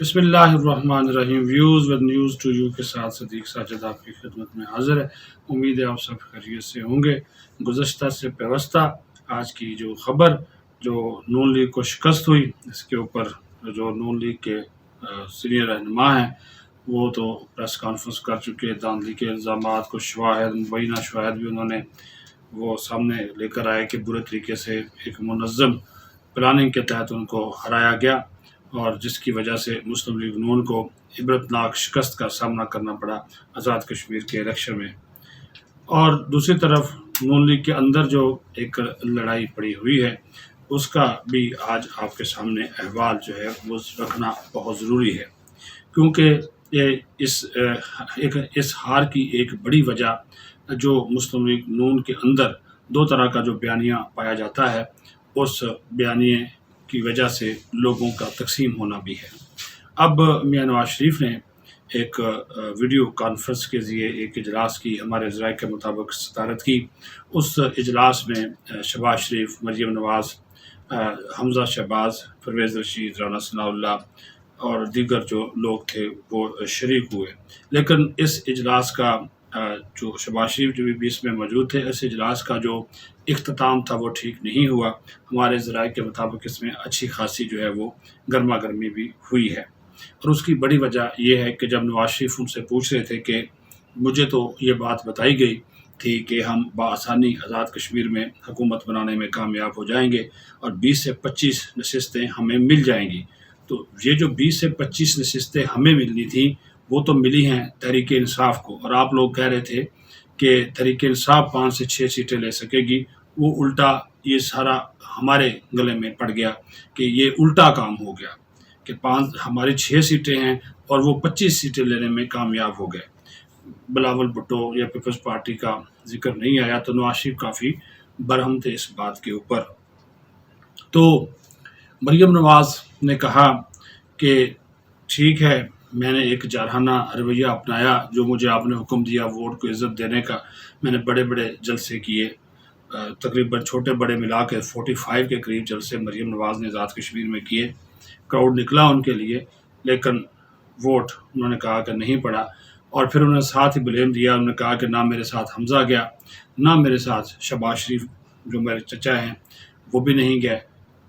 बिस्मिल्लाहिर्रहमानिर्रहीम। Views with news to you के साथ सदीक साजिद आपकी खिदमत में हाज़िर है। उम्मीद है आप सब खैरियत से होंगे। गुज़श्ता से पेवस्ता आज की जो ख़बर जो नून लीग को शिकस्त हुई, इसके ऊपर जो नून लीग के सीनियर रहनुमा हैं वो तो प्रेस कॉन्फ्रेंस कर चुके हैं। धांधली के इल्ज़ामात को शवाहिद मुबैना शवाहिद भी उन्होंने वो सामने लेकर आए कि बुरे तरीके से एक मुनज़्ज़म प्लानिंग के तहत उनको हराया गया और जिसकी वजह से मुस्लिम लीग नून को इबरतनाक शिकस्त का सामना करना पड़ा आज़ाद कश्मीर के इलेक्शन में। और दूसरी तरफ नून लीग के अंदर जो एक लड़ाई पड़ी हुई है उसका भी आज आपके सामने अहवाल जो है वो रखना बहुत ज़रूरी है, क्योंकि ये इस हार की एक बड़ी वजह जो मुस्लिम लीग नून के अंदर दो तरह का जो बयानिया पाया जाता है उस बयानिए की वजह से लोगों का तकसीम होना भी है। अब मियां नवाज शरीफ ने एक वीडियो कॉन्फ्रेंस के ज़रिए एक इजलास की, हमारे ज़राए के मुताबिक सदारत की। उस इजलास में शहबाज शरीफ, मरीम नवाज़, हमज़ा शहबाज, परवेज़ रशीद, राना सनाउल्लाह और दीगर जो लोग थे वो शरीक हुए। लेकिन इस इजलास का जो शहबाज शरीफ जो भी इसमें मौजूद थे, इस इजलास का जो इख्तिताम था वो ठीक नहीं हुआ। हमारे ज़राए के मुताबिक इसमें अच्छी खासी जो है वो गर्मा गर्मी भी हुई है और उसकी बड़ी वजह यह है कि जब नवाज शरीफ उनसे पूछ रहे थे कि मुझे तो ये बात बताई गई थी कि हम बआसानी आज़ाद कश्मीर में हुकूमत बनाने में कामयाब हो जाएंगे और 20 से 25 नशिस्तें हमें मिल जाएंगी, तो ये जो 20 से 25 नशिस्तें हमें मिलनी थी वो तो मिली हैं तहरीक इंसाफ को, और आप लोग कह रहे थे कि तहरीक इंसाफ 5 से 6 सीटें ले सकेगी। वो उल्टा ये सारा हमारे गले में पड़ गया कि ये उल्टा काम हो गया कि 5 हमारी 6 सीटें हैं और वो 25 सीटें लेने में कामयाब हो गए। बिलावल भुट्टो या पीपल्स पार्टी का जिक्र नहीं आया, तो नवाज शरीफ काफ़ी बरहम थे इस बात के ऊपर। तो मरीम नवाज़ ने कहा कि ठीक है, मैंने एक जारहाना रवैया अपनाया, जो मुझे आपने हुक्म दिया वोट को इज़्ज़त देने का, मैंने बड़े बड़े जलसे किए, तकरीबन छोटे बड़े मिला के 45 के करीब जलसे मरीम नवाज़ ने आज़ाद कश्मीर में किए। क्राउड निकला उनके लिए, लेकिन वोट उन्होंने कहा कि नहीं पड़ा। और फिर उन्होंने साथ ही ब्लेम दिया, उन्होंने कहा कि ना मेरे साथ हमज़ा गया, ना मेरे साथ शहबाज शरीफ जो मेरे चचा हैं वो भी नहीं गए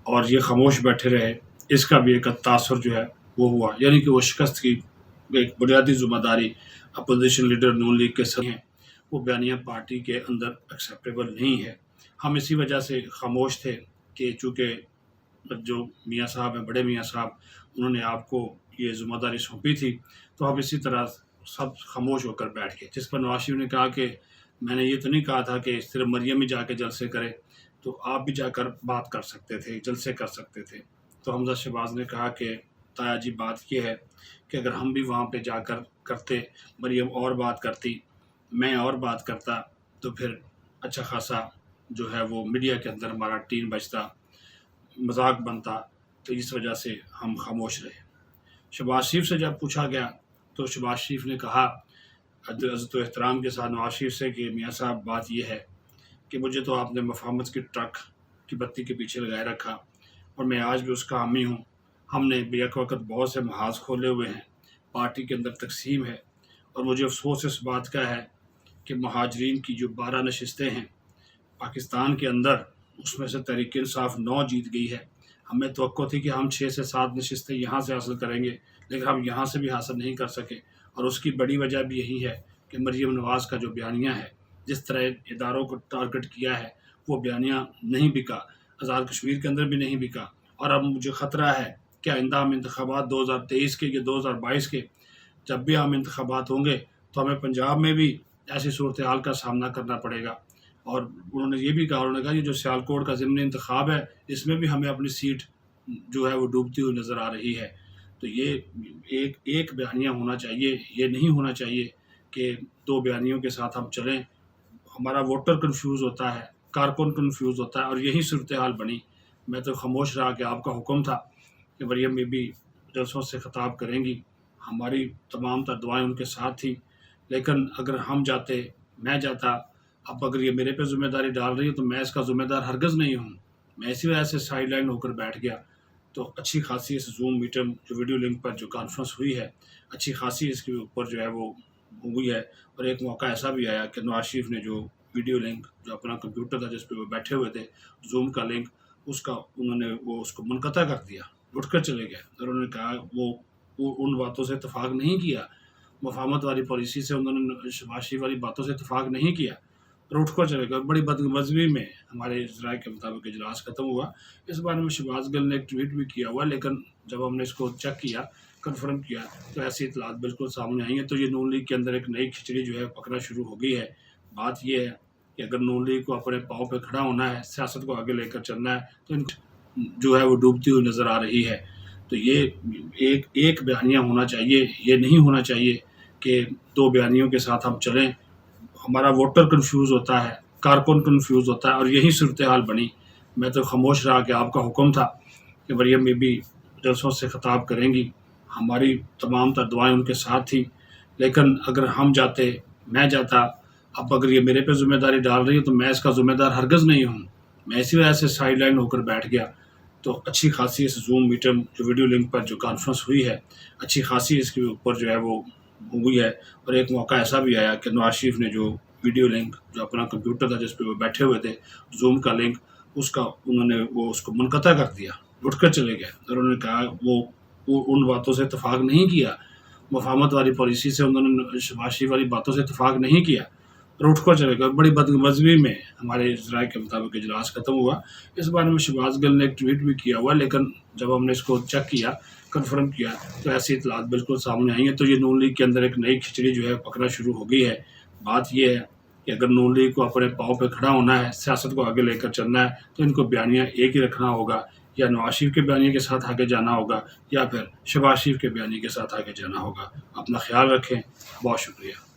और ये खामोश बैठे रहे। इसका भी एक तासुर जो है वो हुआ, यानी कि वो शिकस्त की एक बुनियादी ज़िम्मेदारी अपोजिशन लीडर नून लीग के सर हैं, वो बयानिया पार्टी के अंदर एक्सेप्टेबल नहीं है। हम इसी वजह से खामोश थे कि चूँकि जो मियाँ साहब हैं, बड़े मियाँ साहब, उन्होंने आपको ये ज़िम्मेदारी सौंपी थी, तो हम इसी तरह सब खामोश होकर बैठ गए। जिस पर नवाज शरीफ ने कहा कि मैंने ये तो नहीं कहा था कि सिर्फ मरियम ही जाके जलसे करे, तो आप भी जाकर बात कर सकते थे, जलसे कर सकते थे। तो हमज़ा शहबाज ने कहा कि ताया जी, बात ये है कि अगर हम भी वहाँ पे जाकर करते, मरियम और बात करती, मैं और बात करता, तो फिर अच्छा खासा जो है वो मीडिया के अंदर हमारा टीम बचता, मजाक बनता, तो इस वजह से हम खामोश रहे। शहबाज शरीफ से जब पूछा गया तो शहबाज शरीफ ने कहा इज़्ज़त व एहतराम के साथ नवाज शरीफ से कि मियाँ साहब, बात यह है कि मुझे तो आपने मफाहमत की ट्रक की बत्ती के पीछे लगाए रखा और मैं आज भी उसका हामी हूँ। हमने बेक वक्त बहुत से महाज खोले हुए हैं, पार्टी के अंदर तकसीम है और मुझे अफसोस इस बात का है कि महाजरीन की जो 12 नशिस्तें हैं पाकिस्तान के अंदर, उसमें से तहरीक इंसाफ 9 जीत गई है। हमें तवक्को थी कि हम 6 से 7 नशिस्तें यहाँ से हासिल करेंगे, लेकिन हम यहाँ से भी हासिल नहीं कर सके। और उसकी बड़ी वजह भी यही है कि मरीम नवाज़ का जो बयानिया है, जिस तरह इदारों को टारगेट किया है, वो बयानिया नहीं बिका, आज़ाद कश्मीर के अंदर भी नहीं बिका। और अब मुझे ख़तरा है कि आइंदा हम इंतखाबात 2023 के या 2022 के जब भी हम इंतखाबात होंगे तो हमें पंजाब में भी ऐसी सूरत हाल का सामना करना पड़ेगा। और उन्होंने ये भी कहा, उन्होंने कहा ये जो सियालकोट का ज़िमनी इंतखाब है, इसमें भी हमें अपनी सीट जो है वो डूबती हुई नज़र आ रही है। तो ये एक बयानिया होना चाहिए, ये नहीं होना चाहिए कि 2 बयानियों के साथ हम चलें। हमारा वोटर कन्फ्यूज़ होता है, कारकुन कन्फ्यूज़ होता है, और यही सूरत हाल बनी। मैं तो खामोश रहा कि आपका हुक्म था कि मरियम बीबी जलसों से ख़िताब करेंगी, हमारी तमाम तर दुआएँ उनके साथ थी। लेकिन अगर हम जाते, मैं जाता, अब अगर ये मेरे पे ज़िम्मेदारी डाल रही है तो मैं इसका ज़िम्मेदार हरगिज़ नहीं हूँ। मैं इसी वजह से साइड लाइन होकर बैठ गया تو اچھی خاصی اس زوم میٹنگ جو ویڈیو لنک پر جو کانفرنس ہوئی ہے، اچھی خاصی اس کے اوپر جو ہے وہ ہوئی ہے۔ اور ایک موقع ایسا بھی آیا کہ نواز شریف نے جو ویڈیو لنک جو اپنا کمپیوٹر تھا جس پہ وہ بیٹھے ہوئے تھے، زوم کا لنک، انہوں نے اس کو منقطع کر دیا، اٹھ کر چلے گئے۔ اور انہوں نے کہا وہ ان باتوں سے اتفاق نہیں کیا، مفاہمت والی پالیسی سے انہوں نے شہباز شریف والی باتوں سے اتفاق نہیں کیا، اور اٹھ کر چلے گئے۔ اور بڑی بدمزگی میں ہمارے ذرائع کے مطابق اجلاس ختم ہوا۔ اس بارے میں شہباز گل نے ایک ٹویٹ بھی کیا ہوا، لیکن جب ہم نے اس کو چیک کیا، کنفرم کیا، تو ایسی اطلاعات بالکل سامنے آئی ہیں۔ تو یہ نون لیگ کے اندر ایک نئی کھچڑی جو ہے پکنا شروع ہو گئی ہے۔ بات یہ ہے کہ اگر نون لیگ کو اپنے پاؤں پہ کھڑا ہونا ہے، سیاست کو آگے لے کر چلنا ہے، تو ان جو ہے وہ ڈوبتی ہوئی نظر آ رہی ہے۔ تو یہ ایک بیانیہ ہونا چاہیے، یہ نہیں ہونا چاہیے کہ دو بیانیوں کے ساتھ ہم چلیں۔ ہمارا ووٹر کنفیوز ہوتا ہے، کارکن کنفیوز ہوتا ہے، اور یہی صورتحال بنی۔ میں تو خاموش رہا کہ آپ کا حکم تھا کہ مریم بی بی جلسوں سے خطاب کریں گی، ہماری تمام تر دعائیں ان کے ساتھ تھیں، لیکن اگر ہم جاتے، میں جاتا، اب اگر یہ میرے پہ ذمہ داری ڈال رہی ہے تو میں اس کا ذمہ دار ہرگز نہیں ہوں۔ میں اسی وجہ سے سائیڈ لائن ہو کر بیٹھ گیا۔ تو اچھی خاصی اس زوم میٹنگ جو ویڈیو لنک پر جو کانفرنس ہوئی ہے، اچھی خاصی اس کے اوپر جو ہے وہ ہوئی ہے۔ اور ایک موقع ایسا بھی آیا کہ نواز شریف نے جو ویڈیو لنک جو اپنا کمپیوٹر تھا جس پہ وہ بیٹھے ہوئے تھے، زوم کا لنک، انہوں نے اس کو منقطع کر دیا، اٹھ کر چلے گئے۔ اور انہوں نے کہا وہ ان باتوں سے اتفاق نہیں کیا، مفاہمت والی پالیسی سے انہوں نے شہباز شریف والی باتوں سے اتفاق نہیں کیا، اور اٹھ کر چلے گئے۔ اور بڑی بدمزگی میں ہمارے ذرائع کے مطابق اجلاس ختم ہوا۔ اس بارے میں شہباز گل نے ایک ٹویٹ بھی کیا ہوا، لیکن جب ہم نے اس کو چیک کیا، کنفرم کیا، تو ایسی اطلاعات بالکل سامنے آئی ہیں۔ تو یہ نون لیگ کے اندر ایک نئی کھچڑی جو ہے پکنا شروع ہو گئی ہے۔ بات یہ ہے کہ اگر نون لیگ کو اپنے پاؤں پہ کھڑا ہونا ہے، سیاست کو آگے لے کر چلنا ہے، تو ان کو بیانیہ ایک ہی رکھنا ہوگا، یا نواز شریف کے بیانیے کے ساتھ آگے جانا ہوگا، یا پھر شہباز شریف کے بیانیے کے ساتھ آگے جانا ہوگا۔ اپنا خیال رکھیں، بہت شکریہ۔